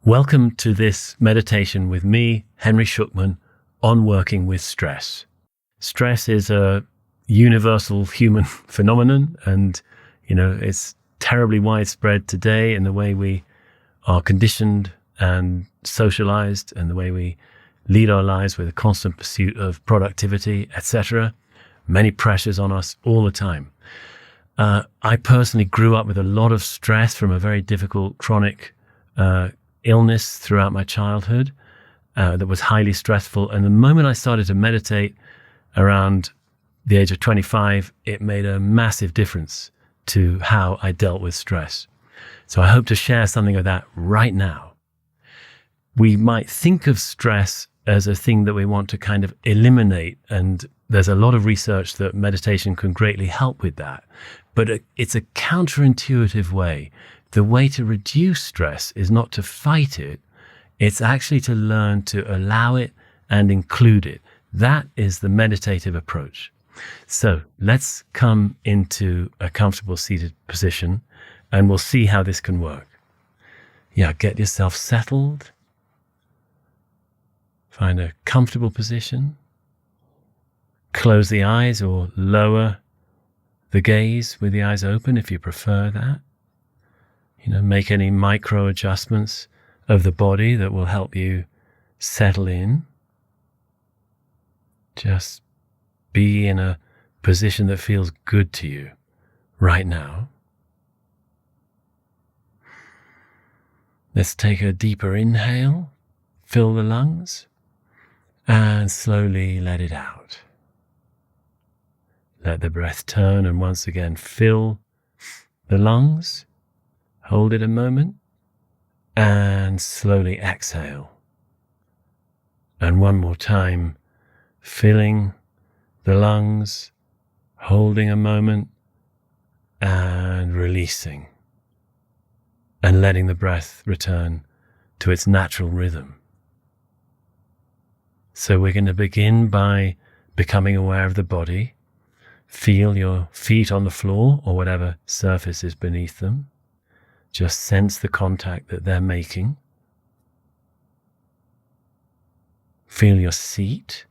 Welcome to this meditation with me, Henry Shukman, on working with stress. Stress is a universal human phenomenon, and it's terribly widespread today in the way we are conditioned and socialized and the way we lead our lives with a constant pursuit of productivity, etc. Many pressures on us all the time. I personally grew up with a lot of stress from a very difficult chronic illness throughout my childhood that was highly stressful. And the moment I started to meditate around the age of 25, it made a massive difference to how I dealt with stress. So I hope to share something of that right now. We might think of stress as a thing that we want to kind of eliminate, and there's a lot of research that meditation can greatly help with that. But it's a counterintuitive way. The way to reduce stress is not to fight it, it's actually to learn to allow it and include it. That is the meditative approach. So let's come into a comfortable seated position and we'll see how this can work. Get yourself settled. Find a comfortable position. Close the eyes or lower the gaze with the eyes open if you prefer that. Make any micro adjustments of the body that will help you settle in. Just be in a position that feels good to you right now. Let's take a deeper inhale, fill the lungs, and slowly let it out. Let the breath turn and once again fill the lungs. Hold it a moment and slowly exhale. And one more time, filling the lungs, holding a moment and releasing. And letting the breath return to its natural rhythm. So we're going to begin by becoming aware of the body. Feel your feet on the floor or whatever surface is beneath them. Just sense the contact that they're making. Feel your seat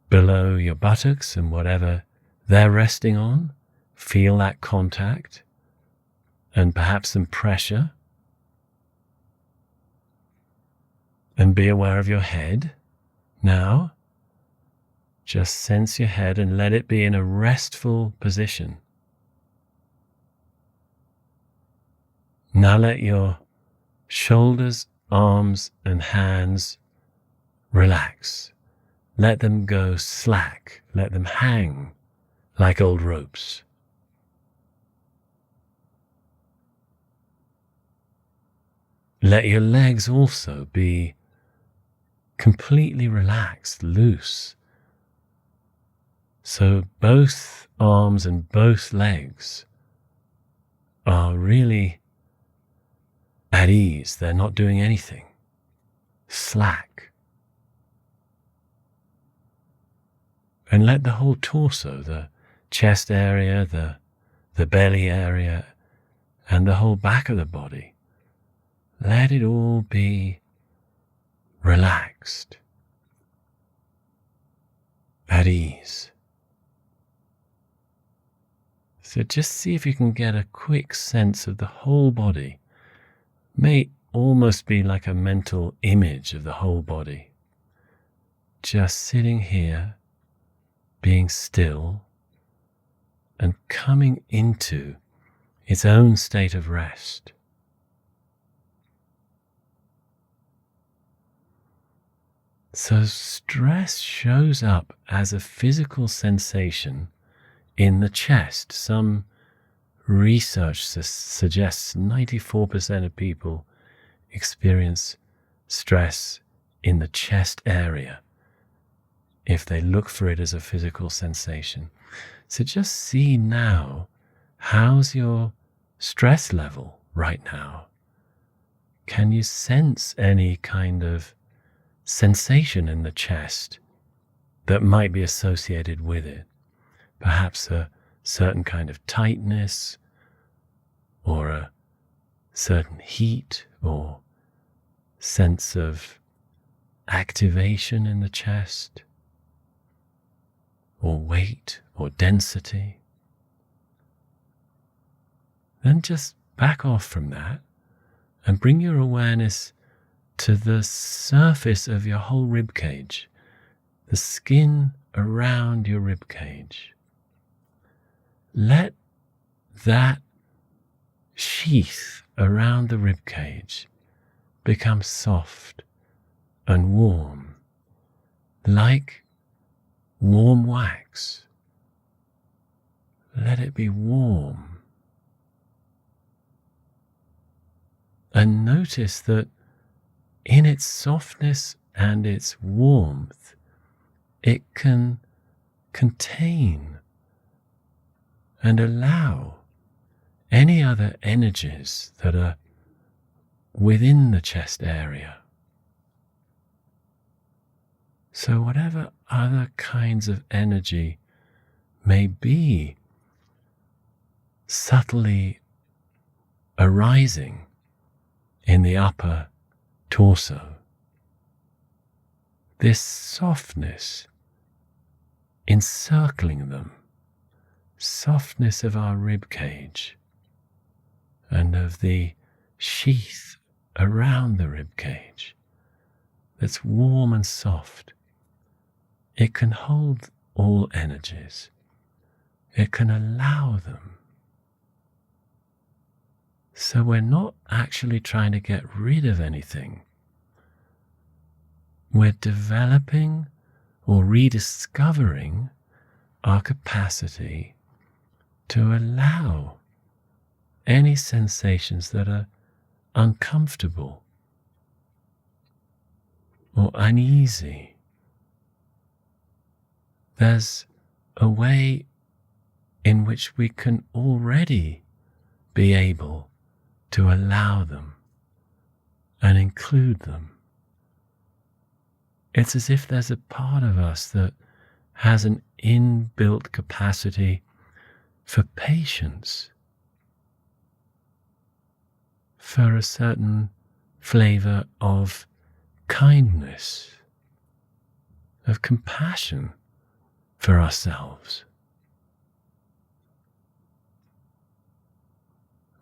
below your buttocks and whatever they're resting on. Feel that contact and perhaps some pressure. And be aware of your head. Now, just sense your head and let it be in a restful position. Now let your shoulders, arms, and hands relax. Let them go slack. Let them hang like old ropes. Let your legs also be completely relaxed, loose. So both arms and both legs are really at ease. They're not doing anything. Slack. And let the whole torso, the chest area, the belly area, and the whole back of the body, let it all be relaxed, at ease. So just see if you can get a quick sense of the whole body. May almost be like a mental image of the whole body. Just sitting here, being still, and coming into its own state of rest. So stress shows up as a physical sensation in the chest. Some research suggests 94% of people experience stress in the chest area if they look for it as a physical sensation. So just see now, how's your stress level right now? Can you sense any kind of sensation in the chest that might be associated with it? Perhaps a certain kind of tightness, or a certain heat, or sense of activation in the chest, or weight or density, then just back off from that and bring your awareness to the surface of your whole rib cage, the skin around your rib cage. Let that sheath around the rib cage become soft and warm, like warm wax. Let it be warm. And notice that in its softness and its warmth, it can contain and allow any other energies that are within the chest area. So whatever other kinds of energy may be subtly arising in the upper torso, this softness encircling them, softness of our rib cage and of the sheath around the rib cage that's warm and soft. It can hold all energies. It can allow them. So we're not actually trying to get rid of anything. We're developing or rediscovering our capacity to allow any sensations that are uncomfortable or uneasy. There's a way in which we can already be able to allow them and include them. It's as if there's a part of us that has an inbuilt capacity for patience, for a certain flavor of kindness, of compassion for ourselves.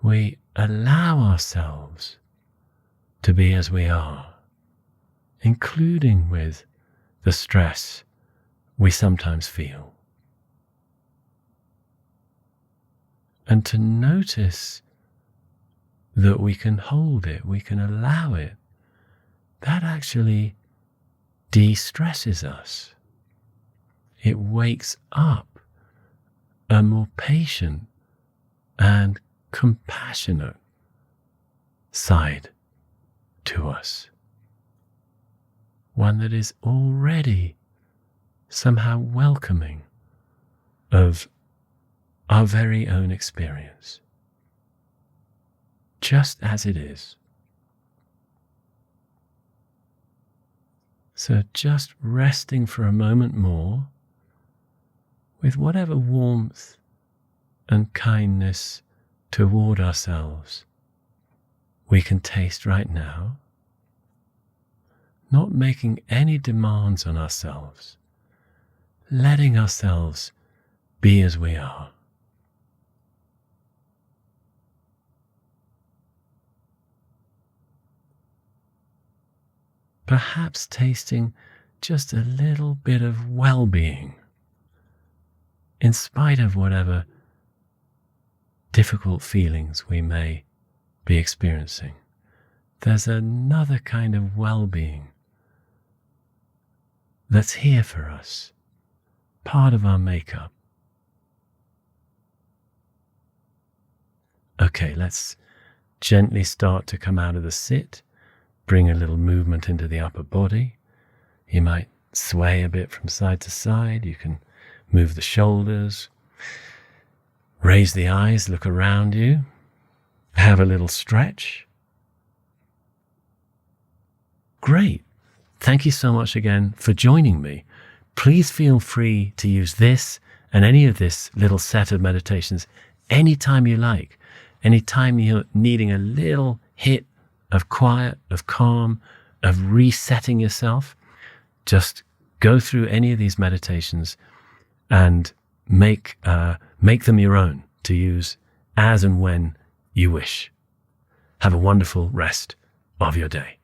We allow ourselves to be as we are, including with the stress we sometimes feel. And to notice that we can hold it, we can allow it, that actually de-stresses us. It wakes up a more patient and compassionate side to us, one that is already somehow welcoming of our very own experience, just as it is. So just resting for a moment more with whatever warmth and kindness toward ourselves we can taste right now, not making any demands on ourselves, letting ourselves be as we are. Perhaps tasting just a little bit of well-being in spite of whatever difficult feelings we may be experiencing. There's another kind of well-being that's here for us, part of our makeup. Okay, let's gently start to come out of the sit. Bring a little movement into the upper body. You might sway a bit from side to side. You can move the shoulders. Raise the eyes, look around you. Have a little stretch. Great. Thank you so much again for joining me. Please feel free to use this and any of this little set of meditations anytime you like. Anytime you're needing a little hit of quiet, of calm, of resetting yourself, just go through any of these meditations and make them your own to use as and when you wish. Have a wonderful rest of your day.